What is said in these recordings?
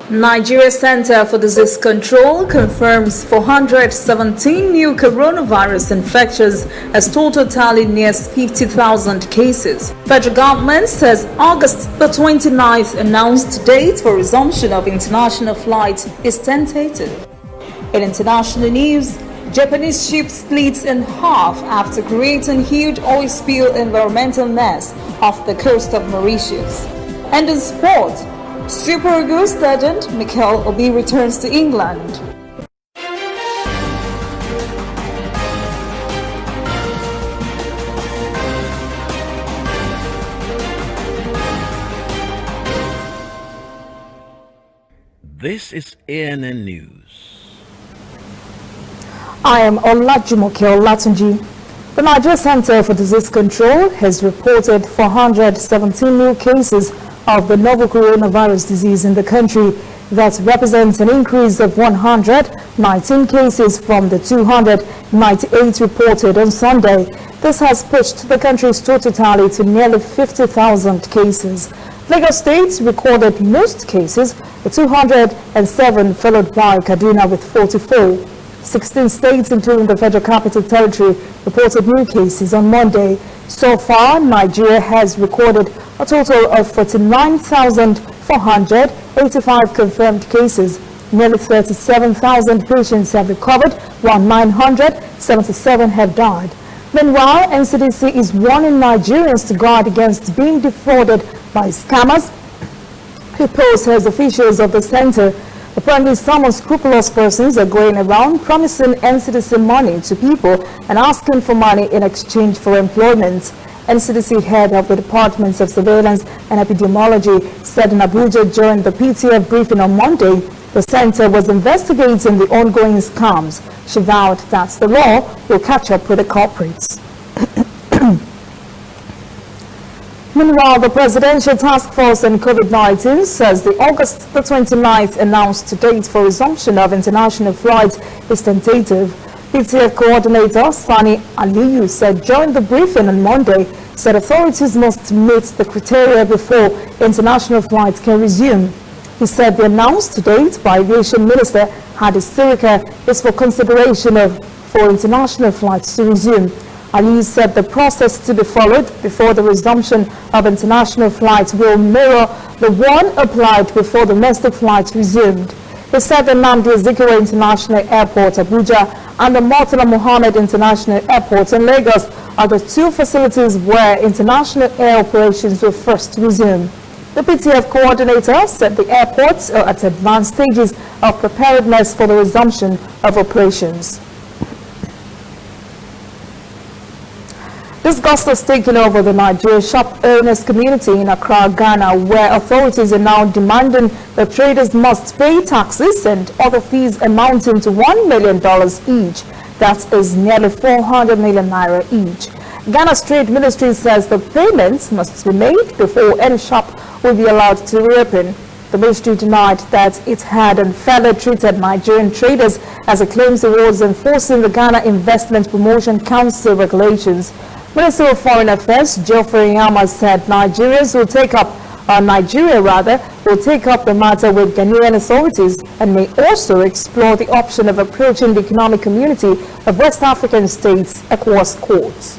Nigeria Center for Disease Control confirms 417 new coronavirus infections as total tally nears 50,000 cases. Federal government says August the 29th announced date for resumption of international flights is tentative. In international news, Japanese ship splits in half after creating huge oil spill environmental mess off the coast of Mauritius. And in sport, Super Eagles legend Mikel Obi returns to England. This is ANN News. I am Olajumoke Olatunji. The Nigeria Center for Disease Control has reported 417 new cases of the novel coronavirus disease in the country. That represents an increase of 119 cases from the 298 reported on Sunday. This has pushed the country's total tally to nearly 50,000 cases. Lagos State recorded most cases, with 207, followed by Kaduna with 44. 16 states, including the Federal Capital Territory, reported new cases on Monday. So far, Nigeria has recorded a total of 49,485 confirmed cases. Nearly 37,000 patients have recovered, while 977 have died. Meanwhile, NCDC is warning Nigerians to guard against being defrauded by scammers who pose as officials of the center. Apparently, some unscrupulous persons are going around promising NCDC money to people and asking for money in exchange for employment. NCDC head of the Departments of Surveillance and Epidemiology said in Abuja during the PTF briefing on Monday the center was investigating the ongoing scams. She vowed that the law will catch up with the culprits. Meanwhile, the Presidential Task Force on COVID-19 says the August the 29th announced date for resumption of international flights is tentative. PTF coordinator Sani Aliyu said during the briefing on Monday that authorities must meet the criteria before international flights can resume. He said the announced date by Aviation Minister Hadi Sirika is for consideration for international flights to resume. Ali said the process to be followed before the resumption of international flights will mirror the one applied before domestic flights resumed. He said the Nnamdi Azikiwe International Airport, Abuja, and the Murtala Mohammed International Airport in Lagos are the two facilities where international air operations will first resume. The PTF coordinator said the airports are at advanced stages of preparedness for the resumption of operations. Disgust has taken over the Nigeria shop owners community in Accra, Ghana, where authorities are now demanding that traders must pay taxes and other fees amounting to $1 million each. That is nearly 400 million naira each. Ghana's Trade Ministry says the payments must be made before any shop will be allowed to reopen. The ministry denied that it had unfairly treated Nigerian traders as it claims it was enforcing the Ghana Investment Promotion Council regulations. Minister of Foreign Affairs Geoffrey Nyama said Nigeria will take up the matter with Ghanaian authorities and may also explore the option of approaching the Economic Community of West African States ECOWAS courts.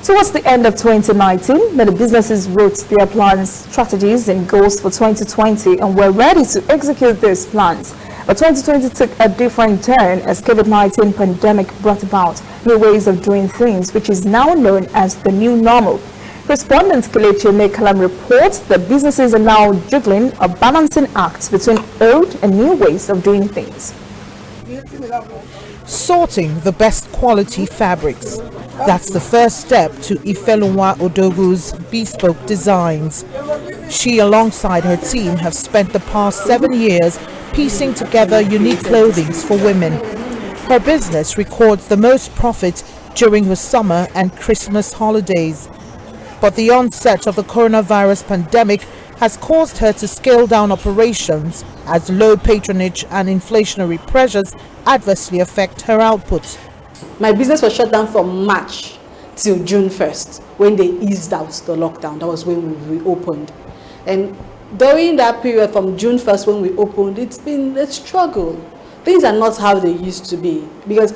Towards the end of 2019, many businesses wrote their plans, strategies and goals for 2020 and were ready to execute these plans. But 2020 took a different turn as COVID-19 pandemic brought about new ways of doing things, which is now known as the new normal. Correspondent Kelechi Mekalam reports that businesses are now juggling a balancing act between old and new ways of doing things. Sorting the best quality fabrics. That's the first step to Ifelunwa Odogu's bespoke designs. She, alongside her team, have spent the past 7 years piecing together unique clothing for women. Her business records the most profit during the summer and Christmas holidays. But the onset of the coronavirus pandemic has caused her to scale down operations as low patronage and inflationary pressures adversely affect her output. My business was shut down from March till June 1st when they eased out the lockdown. That was when we reopened. And during that period from June 1st when we opened, it's been a struggle. Things are not how they used to be, because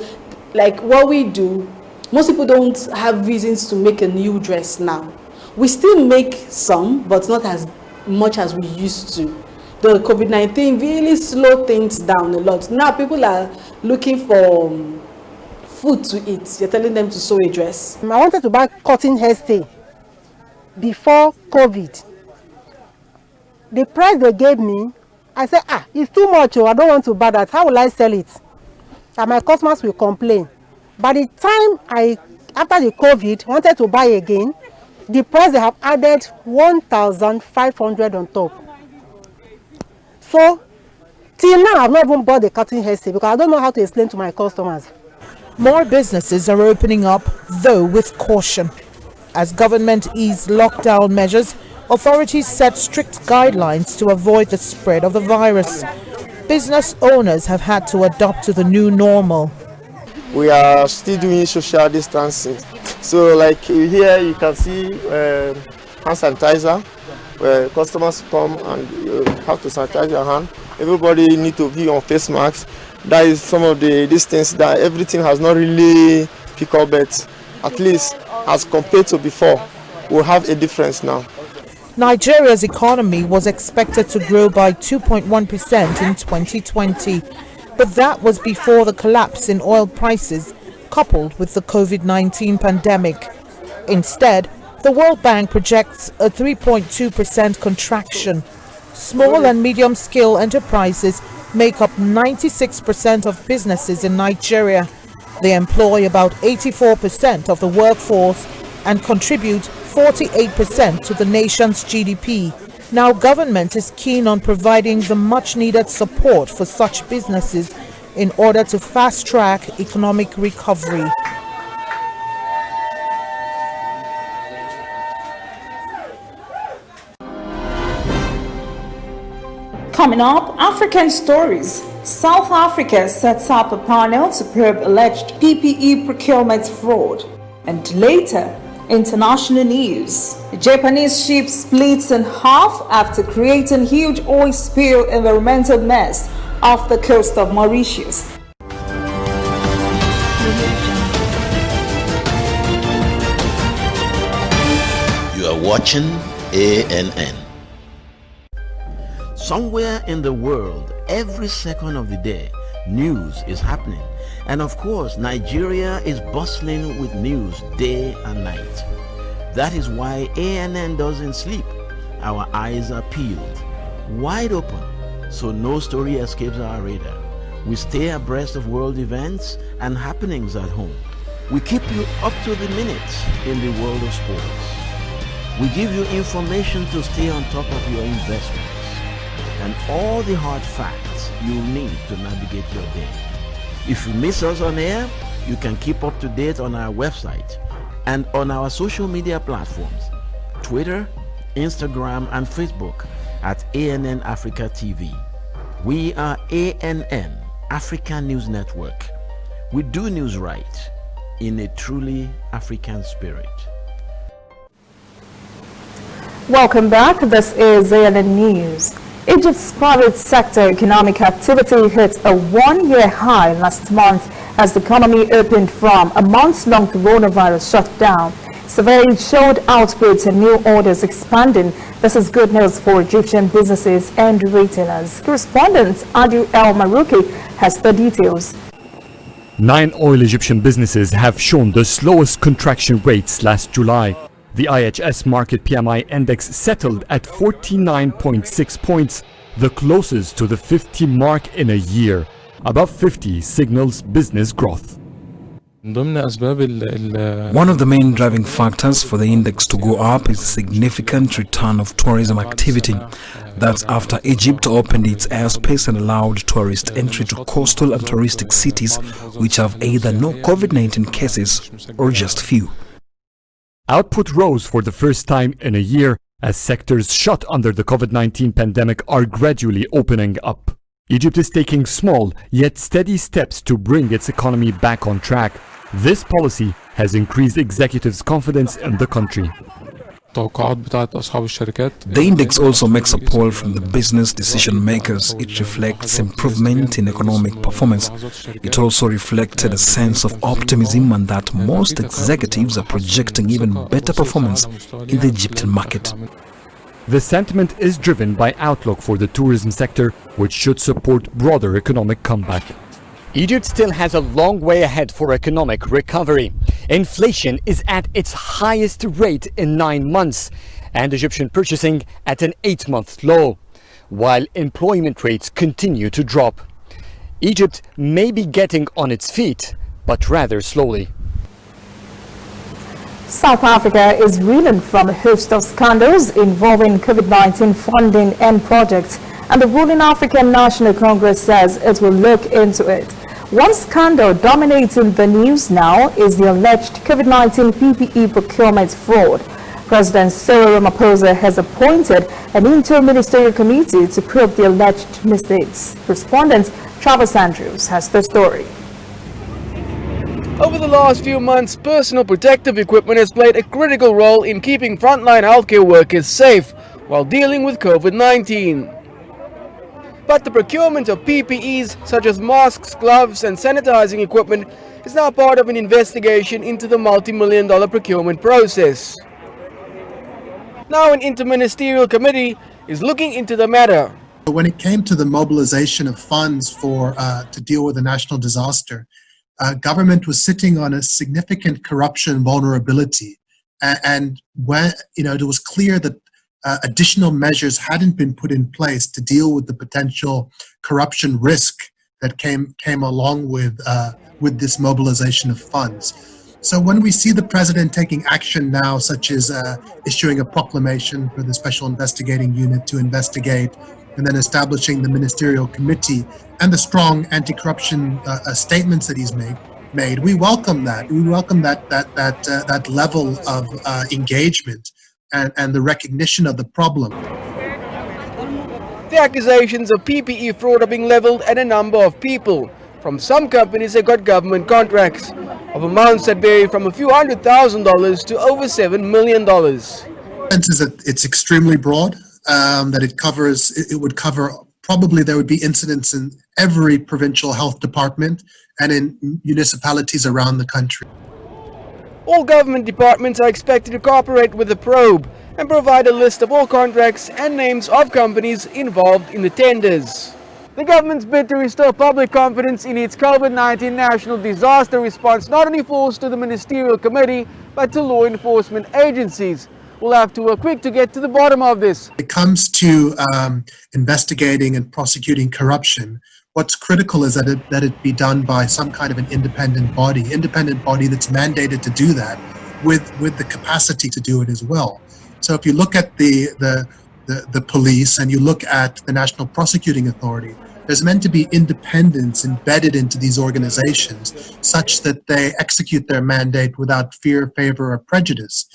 like what we do, most people don't have reasons to make a new dress now. We still make some, but not as much as we used to. The COVID-19 really slowed things down a lot. Now people are looking for food to eat. You're telling them to sew a dress. I wanted to buy cotton hairstay before COVID. The price they gave me, I said, it's too much. I don't want to buy that. How will I sell it? And my customers will complain. By the time after the COVID, wanted to buy again, the price they have added 1,500 on top. So, till now, I've not even bought the cotton hairstay because I don't know how to explain to my customers. More businesses are opening up, though with caution. As government eased lockdown measures, authorities set strict guidelines to avoid the spread of the virus. Business owners have had to adapt to the new normal. We are still doing social distancing. So like here you can see hand sanitizer, where customers come and you have to sanitize your hand. Everybody need to be on face masks. That is some of the distance that everything has not really picked up, but at least as compared to before, we'll have a difference now. Nigeria's economy was expected to grow by 2.1% in 2020, but that was before the collapse in oil prices coupled with the COVID-19 pandemic. Instead, the World Bank projects a 3.2% contraction. Small and medium-scale enterprises make up 96% of businesses in Nigeria. They employ about 84% of the workforce and contribute 48% to the nation's GDP. Now, government is keen on providing the much-needed support for such businesses in order to fast-track economic recovery. Coming up, African stories. South Africa sets up a panel to probe alleged PPE procurement fraud. And later, international news. A Japanese ship splits in half after creating huge oil spill environmental mess off the coast of Mauritius. You are watching ANN. Somewhere in the world, every second of the day, news is happening. And of course, Nigeria is bustling with news day and night. That is why ANN doesn't sleep. Our eyes are peeled, wide open, so no story escapes our radar. We stay abreast of world events and happenings at home. We keep you up to the minute in the world of sports. We give you information to stay on top of your investments and all the hard facts you'll need to navigate your day. If you miss us on air, you can keep up to date on our website and on our social media platforms, Twitter, Instagram, and Facebook at ANN Africa TV. We are ANN, Africa News Network. We do news right in a truly African spirit. Welcome back. This is ANN News. Egypt's private sector economic activity hit a one-year high last month as the economy opened from a months-long coronavirus shutdown. Surveys showed output and new orders expanding. This is good news for Egyptian businesses and retailers. Correspondent Adu El Marouki has the details. 9 oil Egyptian businesses have shown the slowest contraction rates last July. The IHS Market PMI index settled at 49.6 points, the closest to the 50 mark in a year. Above 50 signals business growth. One of the main driving factors for the index to go up is the significant return of tourism activity. That's after Egypt opened its airspace and allowed tourist entry to coastal and touristic cities which have either no COVID-19 cases or just few. Output rose for the first time in a year as sectors shut under the COVID-19 pandemic are gradually opening up. Egypt is taking small yet steady steps to bring its economy back on track. This policy has increased executives' confidence in the country. The index also makes a poll from the business decision makers. It reflects improvement in economic performance. It also reflected a sense of optimism and that most executives are projecting even better performance in the Egyptian market. The sentiment is driven by outlook for the tourism sector, which should support broader economic comeback. Egypt still has a long way ahead for economic recovery. Inflation is at its highest rate in 9 months, and Egyptian purchasing at an 8-month low, while employment rates continue to drop. Egypt may be getting on its feet, but rather slowly. South Africa is reeling from a host of scandals involving COVID-19 funding and projects, and the ruling African National Congress says it will look into it. One scandal dominating the news now is the alleged COVID-19 PPE procurement fraud. President Cyril Ramaphosa has appointed an inter-ministerial committee to probe the alleged mistakes. Respondent Travis Andrews has the story. Over the last few months, personal protective equipment has played a critical role in keeping frontline healthcare workers safe while dealing with COVID-19. But the procurement of PPEs such as masks, gloves and sanitizing equipment is now part of an investigation into the multi-million-dollar procurement process. Now an interministerial committee is looking into the matter. When it came to the mobilization of funds to deal with a national disaster, government was sitting on a significant corruption vulnerability, and when it was clear that additional measures hadn't been put in place to deal with the potential corruption risk that came along with this mobilization of funds. So when we see the president taking action now, such as issuing a proclamation for the Special Investigating Unit to investigate, and then establishing the ministerial committee, and the strong anti-corruption statements that he's made, we welcome that. We welcome that level of engagement and the recognition of the problem. The accusations of PPE fraud are being leveled at a number of people. From some companies that got government contracts of amounts that vary from a few $100,000 to over $7 million. It's extremely broad, that it would cover, probably there would be incidents in every provincial health department and in municipalities around the country. All government departments are expected to cooperate with the probe and provide a list of all contracts and names of companies involved in the tenders. The government's bid to restore public confidence in its COVID-19 national disaster response not only falls to the ministerial committee, but to law enforcement agencies. We'll have to work quick to get to the bottom of this. When it comes to investigating and prosecuting corruption, what's critical is that it be done by some kind of an independent body that's mandated to do that with the capacity to do it as well. So if you look at the police and you look at the National Prosecuting Authority, there's meant to be independence embedded into these organizations such that they execute their mandate without fear, favor, or prejudice.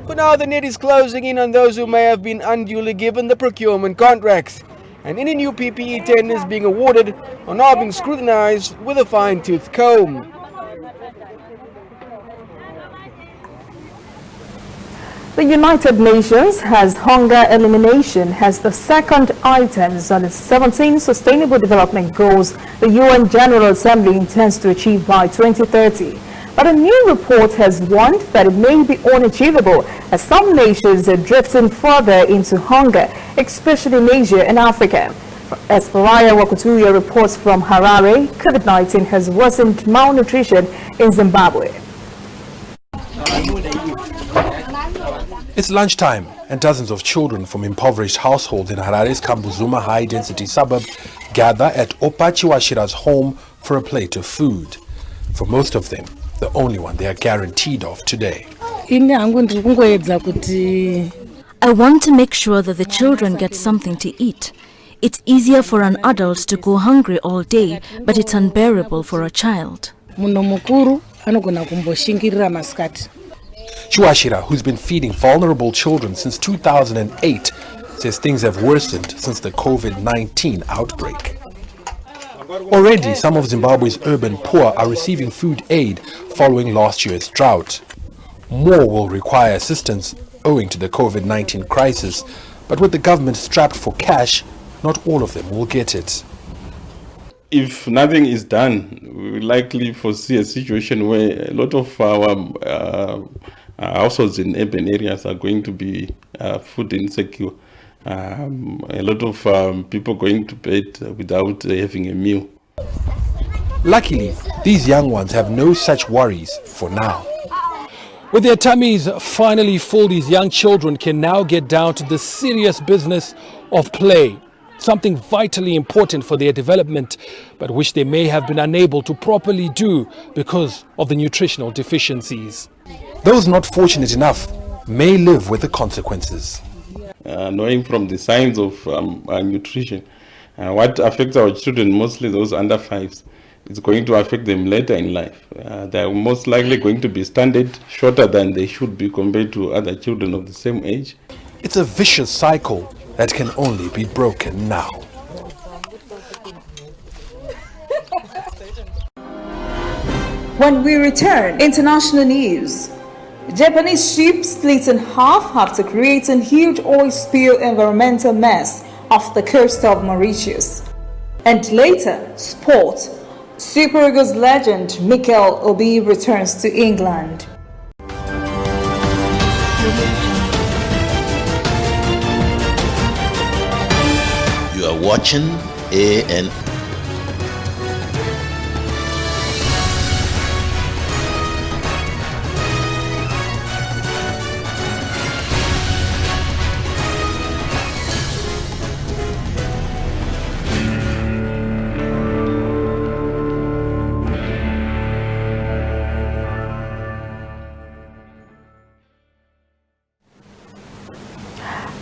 For now, the net is closing in on those who may have been unduly given the procurement contracts. And any new PPE tenders being awarded are now being scrutinized with a fine-tooth comb. The United Nations has hunger elimination as the second items on its 17 Sustainable Development Goals the UN General Assembly intends to achieve by 2030. But a new report has warned that it may be unachievable as some nations are drifting further into hunger, especially in Asia and Africa. As Faraya Wakutuya reports from Harare, COVID-19 has worsened malnutrition in Zimbabwe. It's lunchtime and dozens of children from impoverished households in Harare's Kambuzuma high-density suburb gather at Opachiwashira's home for a plate of food. For most of them, the only one they are guaranteed of today. I want to make sure that the children get something to eat. It's easier for an adult to go hungry all day, but it's unbearable for a child. Chiwashira, who's been feeding vulnerable children since 2008, says things have worsened since the COVID-19 outbreak. Already, some of Zimbabwe's urban poor are receiving food aid following last year's drought. More will require assistance owing to the COVID-19 crisis, but with the government strapped for cash, not all of them will get it. If nothing is done, we will likely foresee a situation where a lot of our households in urban areas are going to be food insecure. A lot of people going to bed without having a meal. Luckily, these young ones have no such worries for now. With their tummies finally full, these young children can now get down to the serious business of play. Something vitally important for their development, but which they may have been unable to properly do because of the nutritional deficiencies. Those not fortunate enough may live with the consequences. Knowing from the signs of nutrition, what affects our children, mostly those under 5s, it's going to affect them later in life. They're most likely going to be standard shorter than they should be compared to other children of the same age. It's a vicious cycle that can only be broken now. When we return, international news. Japanese ship split in half after creating huge oil spill environmental mess off the coast of Mauritius. And later, sport. Super Eagles legend Mikel Obi returns to England. You are watching AN.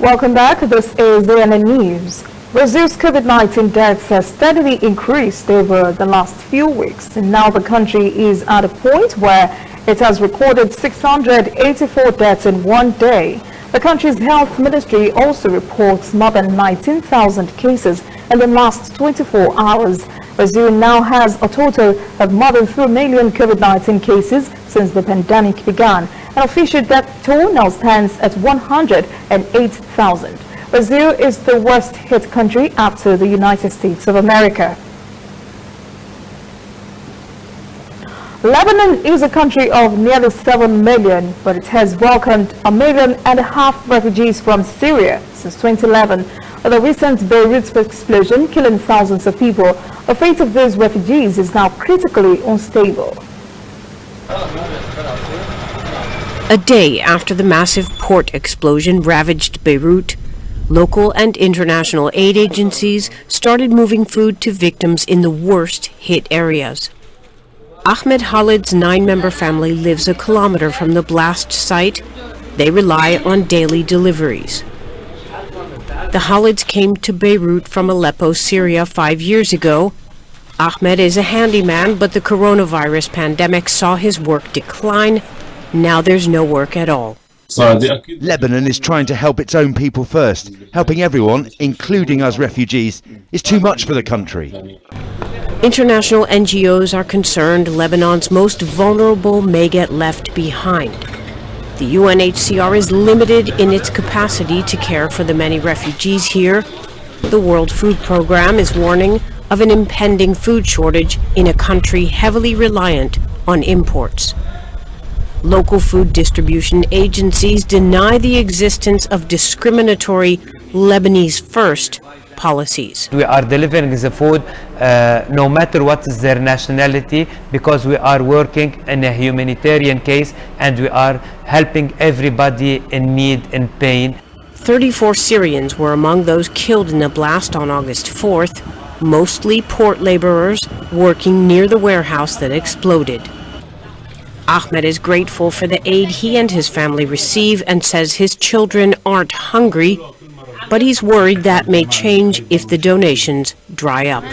Welcome back. This is ANN News. Brazil's COVID-19 deaths have steadily increased over the last few weeks, and now the country is at a point where it has recorded 684 deaths in one day. The country's health ministry also reports more than 19,000 cases in the last 24 hours. Brazil now has a total of more than 3 million COVID-19 cases since the pandemic began. An official death toll now stands at 108,000. Brazil is the worst hit country after the United States of America. Lebanon is a country of nearly 7 million, but it has welcomed 1.5 million refugees from Syria since 2011. With the recent Beirut explosion killing thousands of people, the fate of these refugees is now critically unstable. A day after the massive port explosion ravaged Beirut, local and international aid agencies started moving food to victims in the worst hit areas. Ahmed Khalid's 9-member family lives a kilometer from the blast site. They rely on daily deliveries. The Khalids came to Beirut from Aleppo, Syria 5 years ago. Ahmed is a handyman, but the coronavirus pandemic saw his work decline. Now there's no work at all. Lebanon is trying to help its own people first. Helping everyone, including us refugees, is too much for the country. International NGOs are concerned Lebanon's most vulnerable may get left behind. The UNHCR is limited in its capacity to care for the many refugees here. The World Food Programme is warning of an impending food shortage in a country heavily reliant on imports. Local food distribution agencies deny the existence of discriminatory Lebanese first policies. We are delivering the food no matter what is their nationality, because we are working in a humanitarian case and we are helping everybody in need and pain. 34 Syrians were among those killed in the blast on August 4th, mostly port laborers working near the warehouse that exploded. Ahmed is grateful for the aid he and his family receive and says his children aren't hungry, but he's worried that may change if the donations dry up.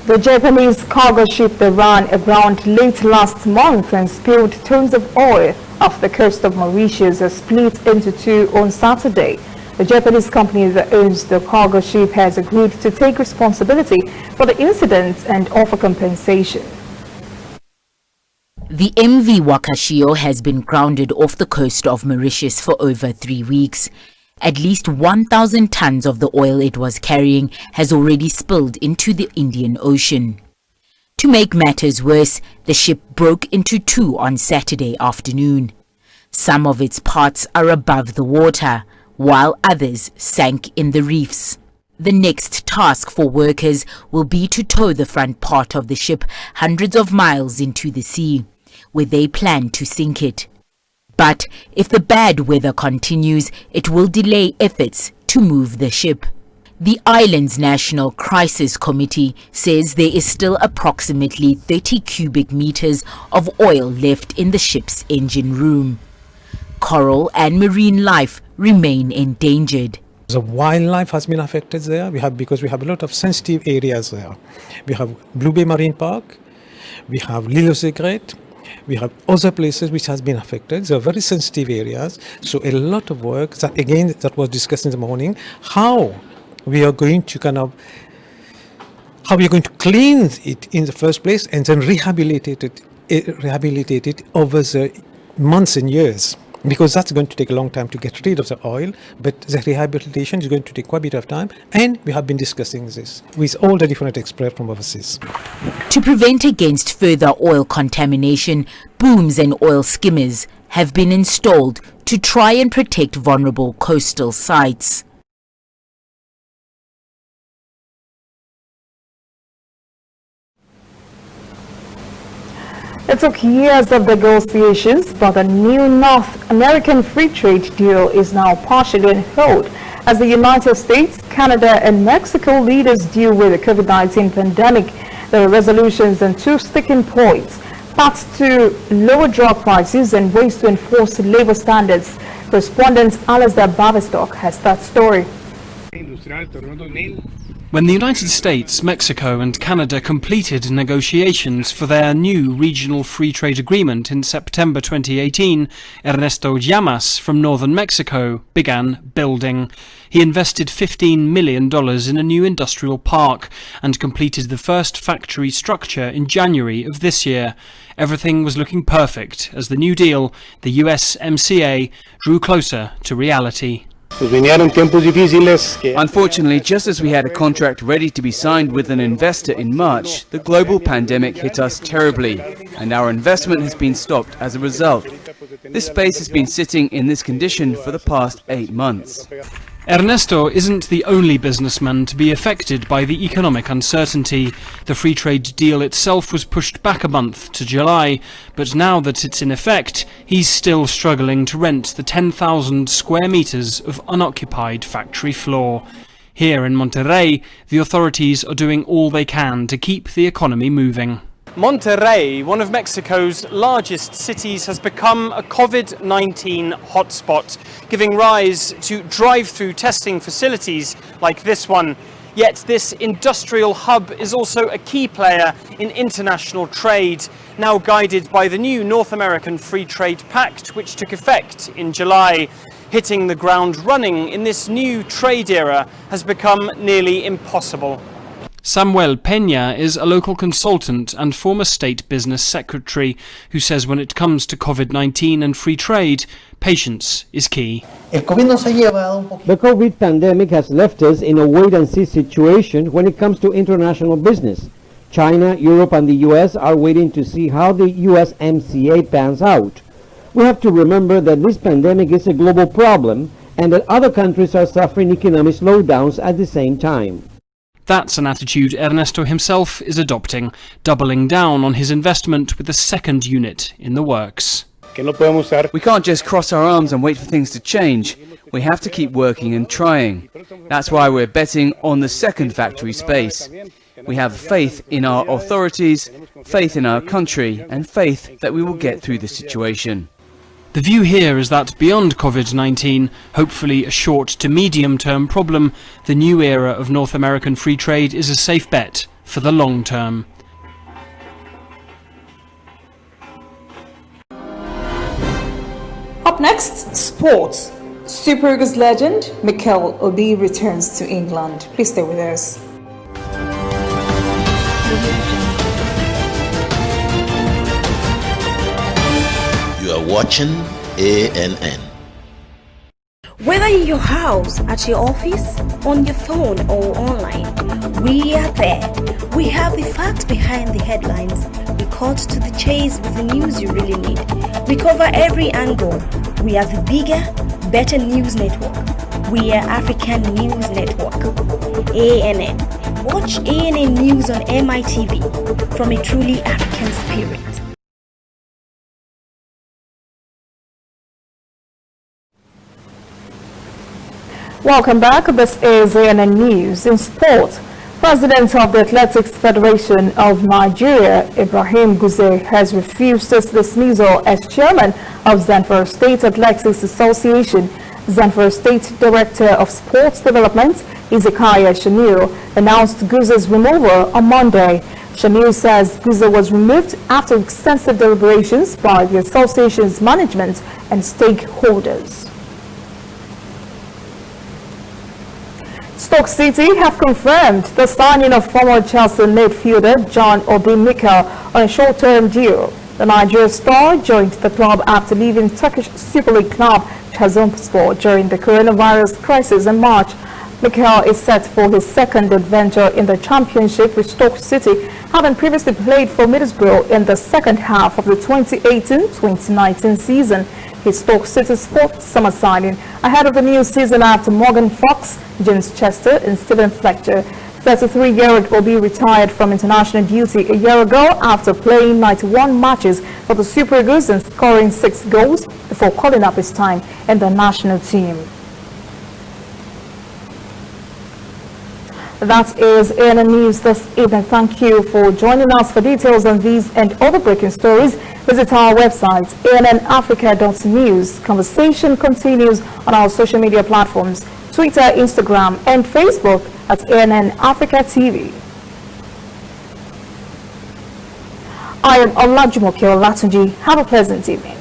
The Japanese cargo ship that ran aground late last month and spilled tons of oil off the coast of Mauritius has split into two on Saturday. The Japanese company that owns the cargo ship has agreed to take responsibility for the incident and offer compensation. The MV Wakashio has been grounded off the coast of Mauritius for over 3 weeks. At least 1,000 tons of the oil it was carrying has already spilled into the Indian Ocean. To make matters worse, the ship broke into two on Saturday afternoon. Some of its parts are above the water, while others sank in the reefs. The next task for workers will be to tow the front part of the ship hundreds of miles into the sea, where they plan to sink it. But if the bad weather continues, it will delay efforts to move the ship. The island's National Crisis Committee says there is still approximately 30 cubic meters of oil left in the ship's engine room. Coral and marine life remain endangered. The wildlife has been affected there. Because we have a lot of sensitive areas there. We have Blue Bay Marine Park, we have L'Île aux Secrets, we have other places which has been affected. They are very sensitive areas. So a lot of work that was discussed in the morning, how we are going to clean it in the first place and then rehabilitate it over the months and years. Because that's going to take a long time to get rid of the oil, but the rehabilitation is going to take quite a bit of time, and we have been discussing this with all the different experts from overseas. To prevent against further oil contamination, booms and oil skimmers have been installed to try and protect vulnerable coastal sites. It took years of negotiations, but the new North American Free Trade Deal is now partially on hold as the United States, Canada and Mexico leaders deal with the COVID-19 pandemic. There are resolutions and two sticking points: paths to lower drug prices and ways to enforce labor standards. Correspondent Alistair Bavistock has that story. When the United States, Mexico and Canada completed negotiations for their new regional free trade agreement in September 2018, Ernesto Llamas from northern Mexico began building. He invested $15 million in a new industrial park and completed the first factory structure in January of this year. Everything was looking perfect as the new deal, the USMCA, drew closer to reality. Unfortunately, just as we had a contract ready to be signed with an investor in March, the global pandemic hit us terribly, and our investment has been stopped as a result. This space has been sitting in this condition for the past 8 months. Ernesto isn't the only businessman to be affected by the economic uncertainty. The free trade deal itself was pushed back a month to July, but now that it's in effect, he's still struggling to rent the 10,000 square meters of unoccupied factory floor. Here in Monterrey, the authorities are doing all they can to keep the economy moving. Monterrey, one of Mexico's largest cities, has become a COVID-19 hotspot, giving rise to drive-through testing facilities like this one. Yet this industrial hub is also a key player in international trade, now guided by the new North American Free Trade Pact, which took effect in July. Hitting the ground running in this new trade era has become nearly impossible. Samuel Peña is a local consultant and former state business secretary who says when it comes to COVID-19 and free trade, patience is key. The COVID pandemic has left us in a wait-and-see situation when it comes to international business. China, Europe and the US are waiting to see how the USMCA pans out. We have to remember that this pandemic is a global problem and that other countries are suffering economic slowdowns at the same time. That's an attitude Ernesto himself is adopting, doubling down on his investment with the second unit in the works. We can't just cross our arms and wait for things to change. We have to keep working and trying. That's why we're betting on the second factory space. We have faith in our authorities, faith in our country, and faith that we will get through the situation. The view here is that beyond COVID-19, hopefully a short to medium-term problem, the new era of North American free trade is a safe bet for the long term. Up next, sports. Super Eagles legend Mikel Obi returns to England. Please stay with us. You are watching ANN. Whether in your house, at your office, on your phone or online, we are there. We have the facts behind the headlines. We cut to the chase with the news you really need. We cover every angle. We are the bigger, better news network. We are African News Network. ANN. Watch ANN News on MITV from a truly African spirit. Welcome back. This is ANN News. In sport, President of the Athletics Federation of Nigeria, Ibrahim Guze, has refused his dismissal as chairman of Zamfara State Athletics Association. Zamfara State Director of Sports Development, Ezekiah Shanil, announced Guze's removal on Monday. Shanil says Guze was removed after extensive deliberations by the association's management and stakeholders. Stoke City have confirmed the signing of former Chelsea midfielder John Obi Mikel on a short-term deal. The Nigeria star joined the club after leaving Turkish Super League club Trabzonspor during the coronavirus crisis in March. Mikel is set for his second adventure in the championship with Stoke City, having previously played for Middlesbrough in the second half of the 2018-2019 season. His Stoke City's fourth summer signing ahead of the new season after Morgan Fox, James Chester and Stephen Fletcher. 33-year-old will be retired from international duty a year ago after playing 91 matches for the Super Eagles and scoring 6 goals before calling up his time in the national team. That is ANN News this evening. Thank you for joining us. For details on these and other breaking stories, visit our website, annafrica.news. Conversation continues on our social media platforms, Twitter, Instagram, and Facebook at ANN Africa TV. I am Olajumoke Olatunji. Have a pleasant evening.